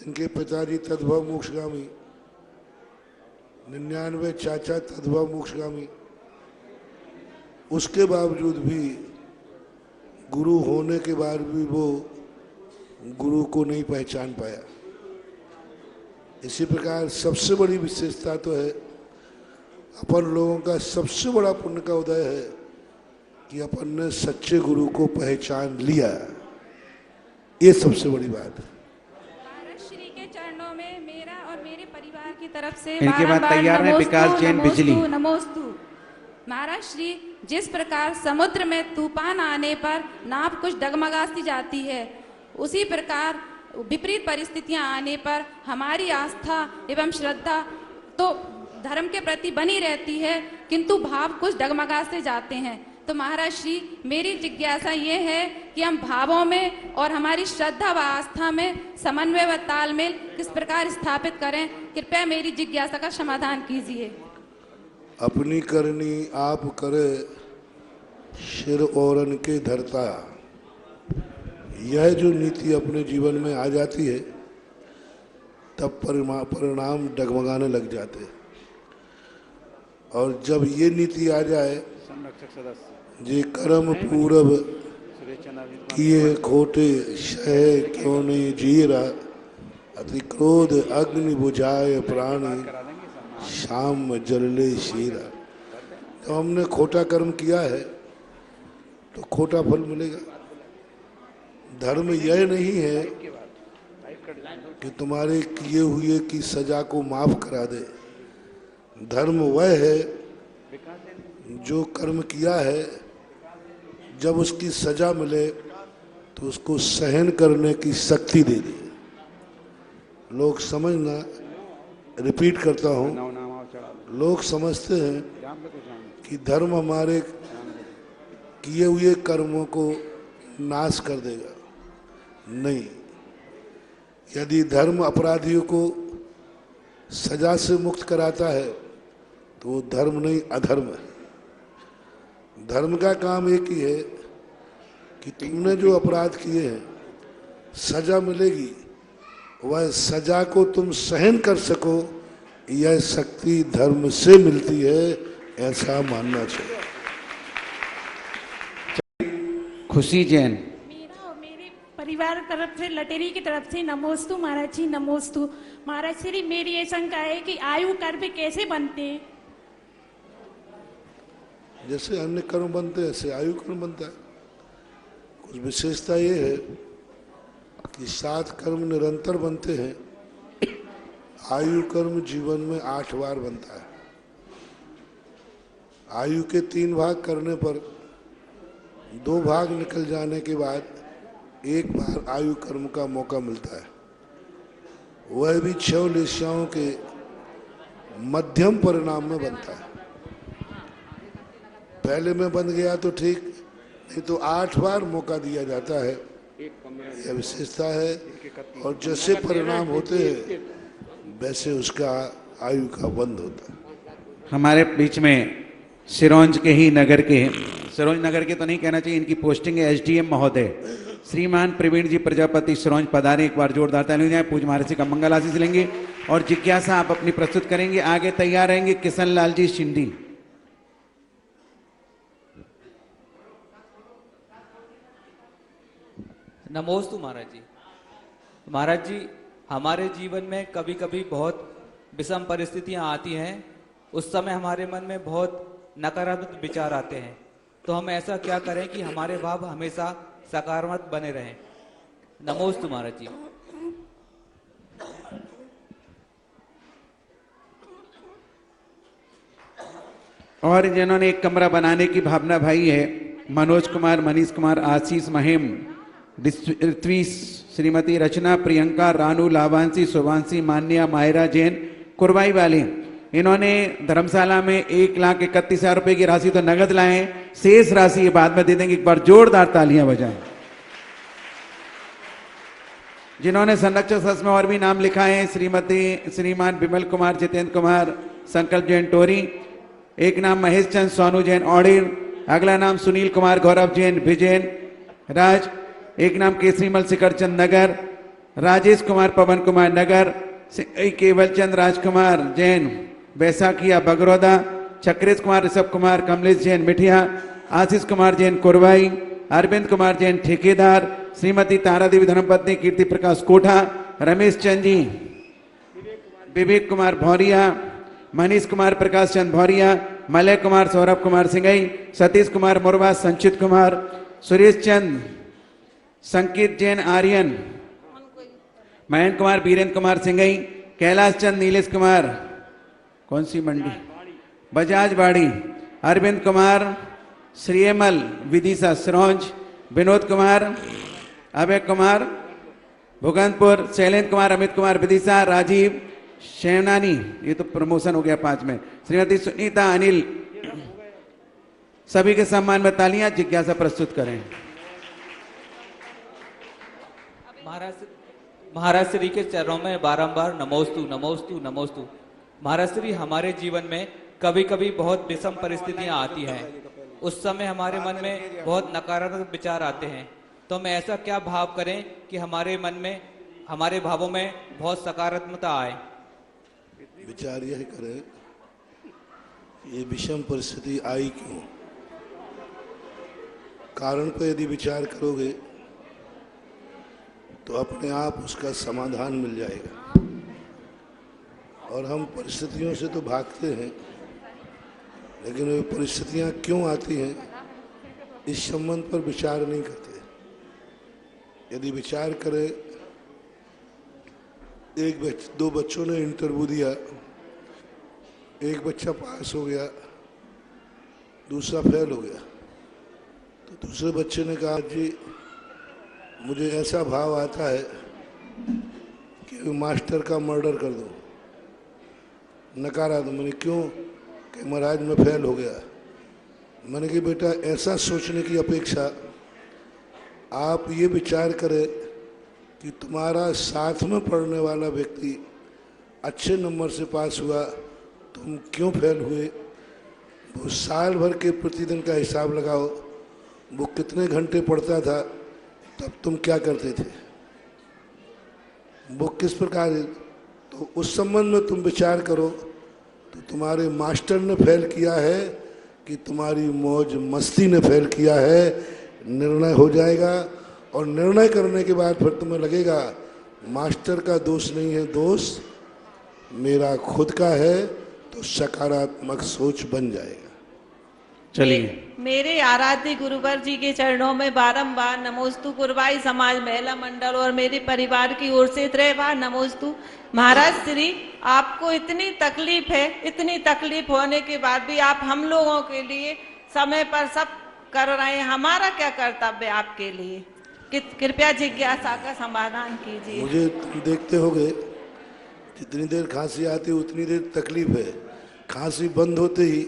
इनके पिताजी तद्भव मोक्षगामी, 99 चाचा तद्भव मोक्षगामी, उसके बावजूद भी गुरु होने के बाद भी वो गुरु को नहीं पहचान पाया। इसी प्रकार सबसे बड़ी विशेषता तो है, अपन लोगों का सबसे बड़ा पुण्य का उदय है कि अपन ने सच्चे गुरु को पहचान लिया। ये सबसे बड़ी बात है।
श्री के चरणों में मेरा और मेरे परिवार की तरफ से
इनके बाद तैयार है विकास जैन बिजली।
नमोस्तु। महाराज श्री, जिस प्रकार समुद्र में तूफान आने पर नाव कुछ डगमगाती जाती है, उसी प्रकार विपरीत परिस्थितियां आने पर हमारी आस्था एवं श्रद्धा तो धर्म के प्रति बनी रहती है, किंतु भाव कुछ डगमगाते जाते हैं। तो महाराज श्री, मेरी जिज्ञासा ये है कि हम भावों में और हमारी श्रद्धा व आस्था में समन्वय व तालमेल किस प्रकार स्थापित करें, कृपया मेरी जिज्ञासा का समाधान कीजिए।
अपनी करनी आप करे, शिर औरन के धरता। यह जो नीति अपने जीवन में आ जाती है तब परिणाम डगमगाने लग जाते। और जब ये नीति आ जाए, जे कर्म पूरब किए खोटे शह क्यों नहीं जीरा, अति क्रोध अग्नि बुझाए प्राणी शाम जलले शीरा। जब हमने खोटा कर्म किया है तो खोटा फल मिलेगा। धर्म यह नहीं है कि तुम्हारे किए हुए की सजा को माफ करा दे। धर्म वह है जो कर्म किया है, जब उसकी सजा मिले तो उसको सहन करने की शक्ति दे दे। लोग समझना, रिपीट करता हूँ, लोग समझते हैं कि धर्म हमारे किए हुए कर्मों को नाश कर देगा। नहीं, यदि धर्म अपराधियों को सजा से मुक्त कराता है तो वो धर्म नहीं, अधर्म है। धर्म का काम एक ही है कि तुमने जो अपराध किए हैं सजा मिलेगी, वह सजा को तुम सहन कर सको, यह शक्ति धर्म से मिलती है, ऐसा मानना चाहिए।
खुशी जैन।
मेरा और मेरे परिवार तरफ से, लटेरी की तरफ से नमोस्तु महाराज जी, नमोस्तु महाराज श्री। मेरी ये शंका है कि आयु कर्म कैसे बनते हैं?
जैसे अन्य कर्म बनते हैं ऐसे आयु कर्म बनता है। कुछ विशेषता ये है कि 7 कर्म निरंतर बनते हैं, आयु कर्म जीवन में 8 बार बनता है। आयु के 3 भाग करने पर 2 भाग निकल जाने के बाद 1 बार आयु कर्म का मौका मिलता है। वह भी 6 लेस्याओं के मध्यम परिणाम में बनता है। पहले में बन गया तो ठीक, नहीं तो 8 बार मौका दिया जाता है। यह विशेषता है। और जैसे परिणाम होते हैं वैसे उसका आयु का बंद होता है।
हमारे बीच में सिरोंज के ही नगर के, सिरोंज नगर के तो नहीं कहना चाहिए, इनकी पोस्टिंग है एसडीएम महोदय श्रीमान प्रवीण जी प्रजापति सिरोंज पधारे। एक बार जोरदार ताली हो जाए। पूज्य महाराज जी का मंगल आशीष लेंगे और जिज्ञासा आप अपनी प्रस्तुत करेंगे। आगे तैयार रहेंगे किशन लाल जी शिंदी।
नमोस्तु महाराज जी। महाराज जी, हमारे जीवन में कभी कभी बहुत विषम परिस्थितियां आती हैं, उस समय हमारे मन में बहुत नकारात्मक विचार आते हैं, तो हम ऐसा क्या करें कि हमारे भाव हमेशा सकारात्मक बने रहें? नमोस्तु महाराज जी।
और जिन्होंने एक कमरा बनाने की भावना भाई है, मनोज कुमार, मनीष कुमार, आशीष, महिम, ऋत्वी, श्रीमती रचना, प्रियंका, रानू, लावांशी, शुभांशी, मान्या, मायरा जैन, कुरबाई वाली, इन्होंने धर्मशाला में 1,31,000 रुपए की राशि तो नगद लाए, शेष राशि ये बाद में दे देंगे। एक बार जोरदार तालियां बजाएं। जिन्होंने संरक्षक सदस्य में और भी नाम लिखा है, श्रीमान विमल कुमार, जितेंद्र कुमार, संकल्प जैन टोरी, एक नाम महेश चंद सोनू जैन औड़ीर, अगला नाम सुनील कुमार गौरव जैन विजयन राज, एक नाम केसरीमल शिखर चंद नगर, राजेश कुमार पवन कुमार नगर, केवल चंद राजकुमार जैन बैसाखिया बगरौदा, चक्रेश कुमार ऋषभ कुमार कमलेश जैन मिठिया, आशीष कुमार जैन कुरवाई, अरविंद कुमार जैन ठेकेदार, श्रीमती तारा देवी धर्मपत्नी कीर्ति प्रकाश कोठा, रमेश चंद जी, विवेक कुमार भौरिया, मनीष कुमार प्रकाश चंद भौरिया, मलय कुमार सौरभ कुमार सिंगई, सतीश कुमार मुरवा, संचित कुमार, सुरेश चंद, संकित जैन आर्यन, मयंक कुमार, बीरेंद्र कुमार सिंगई, कैलाश चंद, नीलेश कुमार, कौन सी मंडी, बजाज बाड़ी, अरविंद कुमार, श्रीमल विदिशा सिरोंज, विनोद कुमार, अभय कुमार भुगनपुर, शैलेंद्र कुमार, अमित कुमार विदिशा, राजीव शैनानी, ये तो प्रमोशन हो गया 5 में, श्रीमती सुनीता अनिल, सभी के सम्मान में तालियां। जिज्ञासा प्रस्तुत करें।
महाराज श्री के चरणों में बारंबार नमोस्तु नमोस्तु नमोस्तु। महाराज श्री, हमारे जीवन में कभी कभी बहुत विषम परिस्थितियां आती हैं, उस समय हमारे मन में बहुत नकारात्मक विचार आते हैं, तो हम ऐसा क्या भाव करें कि हमारे मन में हमारे भावों में बहुत सकारात्मकता आए।
विचार यह करें ये विषम परिस्थिति आई क्यों, कारण पर यदि विचार करोगे तो अपने आप उसका समाधान मिल जाएगा। और हम परिस्थितियों से तो भागते हैं, लेकिन वे परिस्थितियां क्यों आती हैं इस संबंध पर विचार नहीं करते। यदि विचार करें, दो बच्चों ने इंटरव्यू दिया, एक बच्चा पास हो गया, दूसरा फेल हो गया। तो दूसरे बच्चे ने कहा, जी मुझे ऐसा भाव आता है कि मास्टर का मर्डर कर दो, नकारा दो। मैंने क्यों? कि महाराज मैं फेल हो गया। मैंने कहा बेटा ऐसा सोचने की अपेक्षा आप ये विचार करें कि तुम्हारा साथ में पढ़ने वाला व्यक्ति अच्छे नंबर से पास हुआ, तुम क्यों फेल हुए। वो साल भर के प्रतिदिन का हिसाब लगाओ, वो कितने घंटे पढ़ता था, तब तुम क्या करते थे, वो किस प्रकार है। तो उस संबंध में तुम विचार करो तो तुम्हारे मास्टर ने फेल किया है कि तुम्हारी मौज मस्ती ने फेल किया है, निर्णय हो जाएगा। और निर्णय करने के बाद फिर तुम्हें लगेगा मास्टर का दोष नहीं है, दोष मेरा खुद का है, तो सकारात्मक सोच बन जाएगा।
चलिए,
मेरे आराध्य गुरुवर जी के चरणों में बारंबार नमोस्तु। कुरवाई समाज महिला मंडल और मेरे परिवार की ओर से 3 बार नमोस्तु। महाराज श्री, आपको इतनी तकलीफ है, इतनी तकलीफ होने के बाद भी आप हम लोगों के लिए समय पर सब कर रहे हैं। हमारा क्या कर्तव्य आपके लिए, कृपया जिज्ञासा का समाधान कीजिए।
मुझे तुम देखते होगे जितनी देर खांसी आती उतनी देर तकलीफ है, खांसी बंद होते ही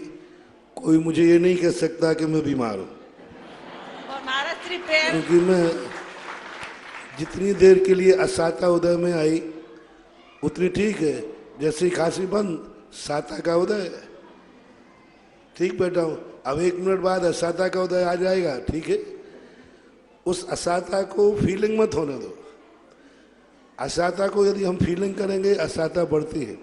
कोई मुझे ये नहीं कह सकता कि मैं बीमार हूँ।
और महाराज श्री प्रेम,
क्योंकि मैं जितनी देर के लिए असाता उदय में आई उतनी ठीक है, जैसे ही खांसी बंद साता का उदय, ठीक बैठा हूँ। अब 1 मिनट बाद असाता का उदय आ जाएगा, ठीक है। उस असाता को फीलिंग मत होने दो। असाता को यदि हम फीलिंग करेंगे असाता बढ़ती है।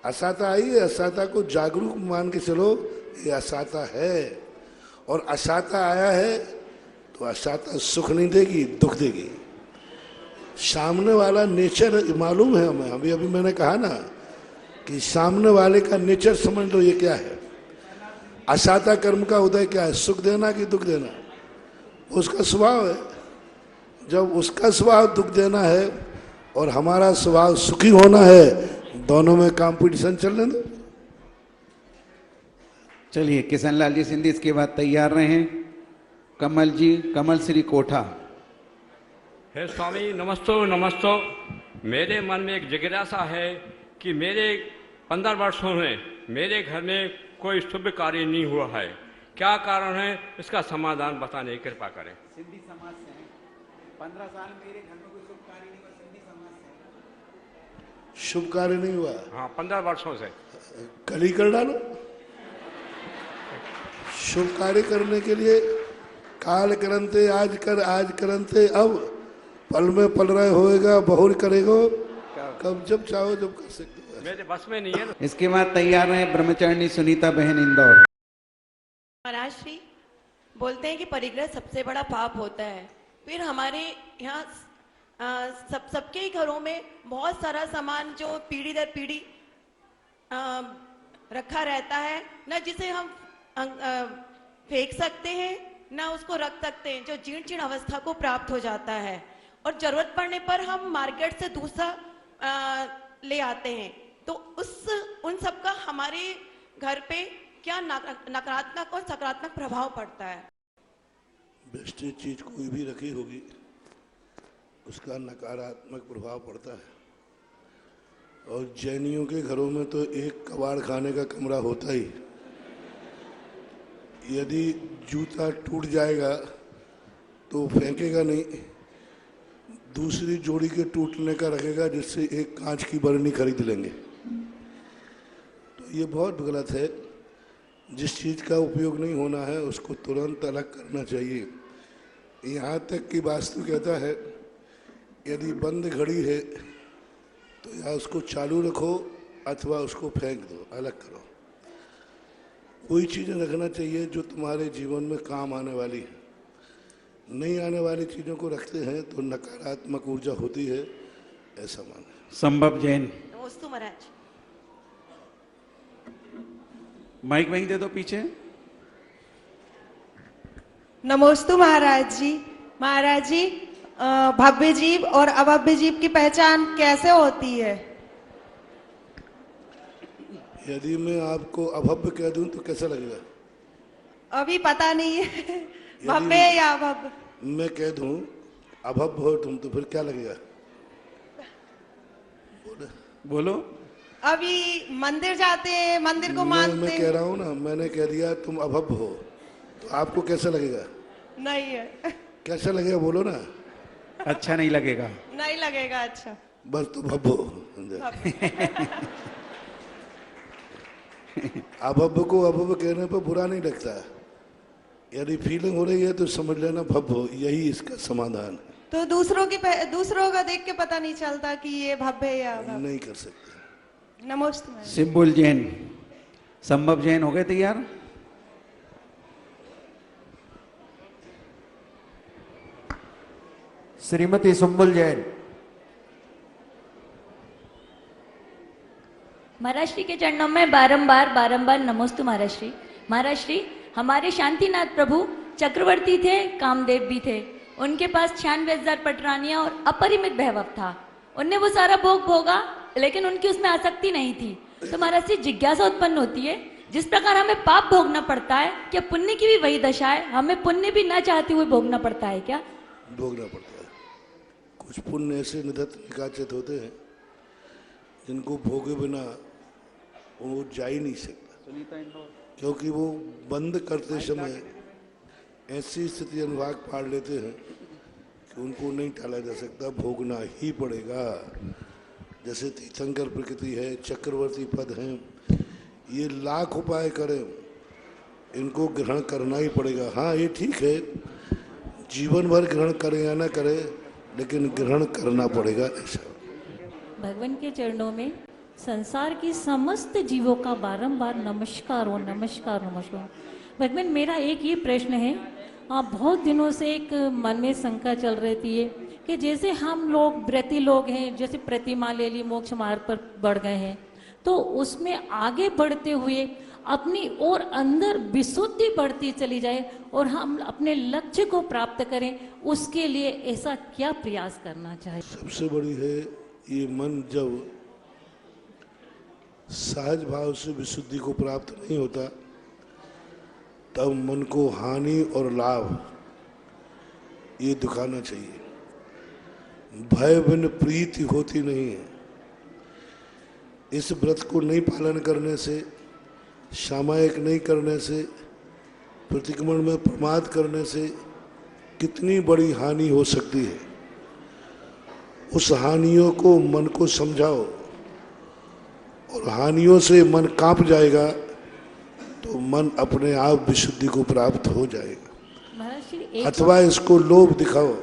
असाता आई है, असाता को जागरूक मान के चलो, ये असाता है। और असाता आया है तो असाता सुख नहीं देगी, दुख देगी। सामने वाला नेचर मालूम है हमें। अभी अभी मैंने कहा ना कि सामने वाले का नेचर समझ लो, ये क्या है। असाता कर्म का उदय क्या है, सुख देना कि दुख देना, उसका स्वभाव है। जब उसका स्वभाव दुख देना है और हमारा स्वभाव सुखी होना है, दोनों में कंपटीशन चलने दो।
चलिए, किशन लाल जी सिंधी इसके बाद तैयार रहें। कमल जी, कमल श्री कोठा।
हे स्वामी, नमस्तो नमस्तो। मेरे मन में एक जिज्ञासा है कि मेरे 15 वर्षों में मेरे घर में कोई शुभ कार्य नहीं हुआ है, क्या कारण है, इसका समाधान बताने की कृपा करें।
सिंधी समाज से हैं। 15 साल मेरे घर में कोई शुभ कार्य नहीं हुआ, सिंधी समाज से।
शुभ कार्य नहीं हुआ?
हाँ, 15 वर्षों से।
कल ही कर डालो। शुभ कार्य करने के लिए काल करंते आज कर, आज करंते अब, पल में पल रहे होएगा, बहुर करेगो कब, जब चाहो जब कर सकते हो।
मेरे बस में नहीं है।
इसके बाद तैयार रहे ब्रह्मचारिणी सुनीता बहन इंदौर।
महाराज श्री, बोलते हैं कि परिग्रह सबसे बड़ा पाप होता है। फिर हमारे यहाँ सबके ही घरों में बहुत सारा सामान जो पीढ़ी दर पीढ़ी रखा रहता है, न जिसे हम फेंक सकते हैं न उसको रख सकते हैं, जो जीर्ण जीर्ण अवस्था को प्राप्त हो जाता है। और जरूरत पड़ने पर हम मार्केट से दूसरा ले आते हैं। तो उन सब का हमारे घर पे क्या नकारात्मक और सकारात्मक प्रभाव पड़ता है?
वेस्टेज चीज कोई भी रखी होगी उसका नकारात्मक प्रभाव पड़ता है। और जैनियों के घरों में तो एक कबाड़ खाने का कमरा होता ही। यदि जूता टूट जाएगा तो फेंकेगा नहीं, दूसरी जोड़ी के टूटने का रखेगा, जिससे एक कांच की बरनी खरीद लेंगे। तो ये बहुत गलत है। जिस चीज़ का उपयोग नहीं होना है उसको तुरंत अलग करना चाहिए। यहाँ तक कि वास्तु कहता है यदि बंद घड़ी है तो या उसको चालू रखो अथवा उसको फेंक दो, अलग करो। कोई चीज़ें रखना चाहिए जो तुम्हारे जीवन में काम आने वाली है। नहीं आने वाली चीज़ों को रखते हैं तो नकारात्मक ऊर्जा होती है, ऐसा माने।
संभव जैन।
नमोस्तु महाराज।
माइक वहीं दे दो पीछे।
नमोस्तु महाराज जी। महाराज जी, भव्य जीव और अभव्य जीव की पहचान कैसे होती है?
यदि मैं आपको अभव्य कह दूं तो कैसा लगेगा?
अभी पता नहीं है भव्य या अभव्य।
मैं कह दूं अभव्य हो तुम तो फिर क्या लगेगा?
बोलो।
अभी मंदिर जाते हैं, मंदिर को मानते
मैं कह रहा हूं ना, मैंने कह दिया तुम अभव्य हो तो आपको कैसा लगेगा?
नहीं है।
कैसा लगेगा बोलो ना?
अच्छा नहीं लगेगा।
नहीं लगेगा अच्छा।
बस तुम भव्य हो। अभव्य को अभव्य कहने पर बुरा नहीं लगता। यदि फीलिंग हो रही है तो समझ लेना भव्य हो, यही इसका समाधान है।
तो दूसरों का देख के पता नहीं चलता कि ये भव्य है या अभव्य?
नहीं कर सकते।
नमस्ते।
सिंबुल जैन। संभव जैन हो गए तैयार?
श्रीमती सुंबुल जैन।
महाराज श्री के चरणों में बारंबार नमोस्तु महाराज श्री। महाराज श्री, हमारे शांतिनाथ प्रभु चक्रवर्ती थे, कामदेव भी थे। उनके पास 96,000 पटरानियां और अपरिमित वैभव था। उनने वो सारा भोग भोगा, लेकिन उनकी उसमें आसक्ति नहीं थी। तो महाराज श्री, जिज्ञासा उत्पन्न होती है, जिस प्रकार हमें पाप भोगना पड़ता है, क्या पुण्य की भी वही दशा है? हमें पुण्य भी ना चाहते हुए भोगना पड़ता है क्या?
भोगना पड़ता है। कुछ पुण्य ऐसे निधत्त निकाचित होते हैं जिनको भोगे बिना वो जा ही नहीं सकता, क्योंकि वो बंद करते समय ऐसी स्थिति अनुभाग पाड़ लेते हैं कि उनको नहीं टाला जा सकता, भोगना ही पड़ेगा। जैसे तीर्थंकर प्रकृति है, चक्रवर्ती पद हैं, ये लाख उपाय करें, इनको ग्रहण करना ही पड़ेगा। हाँ, ये ठीक है, जीवन भर ग्रहण करें या ना करें, लेकिन ग्रहण करना पड़ेगा। ऐसा
भगवान के चरणों में संसार की समस्त जीवों का बारंबार नमस्कार हो, नमस्कार नमस्कार। भगवान, मेरा एक ये प्रश्न है, बहुत दिनों से एक मन में शंका चल रही है कि जैसे हम लोग व्रती लोग हैं, जैसे प्रतिमा ले ली, मोक्ष मार्ग पर बढ़ गए हैं, तो उसमें आगे बढ़ते हुए अपनी और अंदर विशुद्धि बढ़ती चली जाए और हम अपने लक्ष्य को प्राप्त करें, उसके लिए ऐसा क्या प्रयास करना चाहिए?
सबसे बड़ी है ये मन जब सहज भाव से विशुद्धि को प्राप्त नहीं होता, तब मन को हानि और लाभ ये दिखाना चाहिए। भय बिन प्रीति होती नहीं है। इस व्रत को नहीं पालन करने से, सामायिक नहीं करने से, प्रतिक्रमण में प्रमाद करने से कितनी बड़ी हानि हो सकती है। उस हानियों को मन को समझाओ, और हानियों से मन कांप जाएगा तो मन अपने आप विशुद्धि को प्राप्त हो जाएगा। अथवा इसको लोभ दिखाओ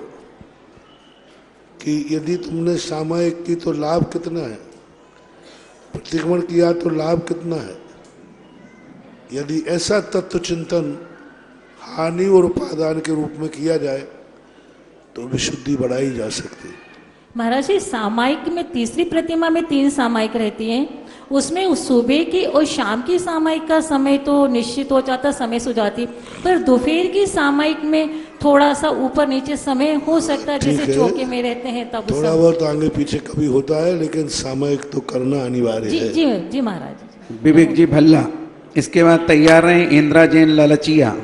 कि यदि तुमने सामायिक की तो लाभ कितना है, प्रतिक्रमण किया तो लाभ कितना है। यदि ऐसा तत्व चिंतन हानि और उपादान के रूप में किया जाए तो विशुद्धि बढ़ाई जा सकती है।
महाराज जी, सामायिक में तीसरी प्रतिमा में 3 सामायिक रहती हैं, उसमें उस सुबह की और शाम की सामायिक का समय तो निश्चित हो जाता, समय से हो जाती, पर दोपहर की सामायिक में थोड़ा सा ऊपर नीचे समय हो सकता है, जैसे चौके में रहते हैं तब
थोड़ा बहुत आगे पीछे कभी होता है, लेकिन सामायिक तो करना अनिवार्य है।
जी जी जी महाराज।
विवेक जी भल्ला। इसके बाद तैयार रहे इंदिरा जैन ललचिया।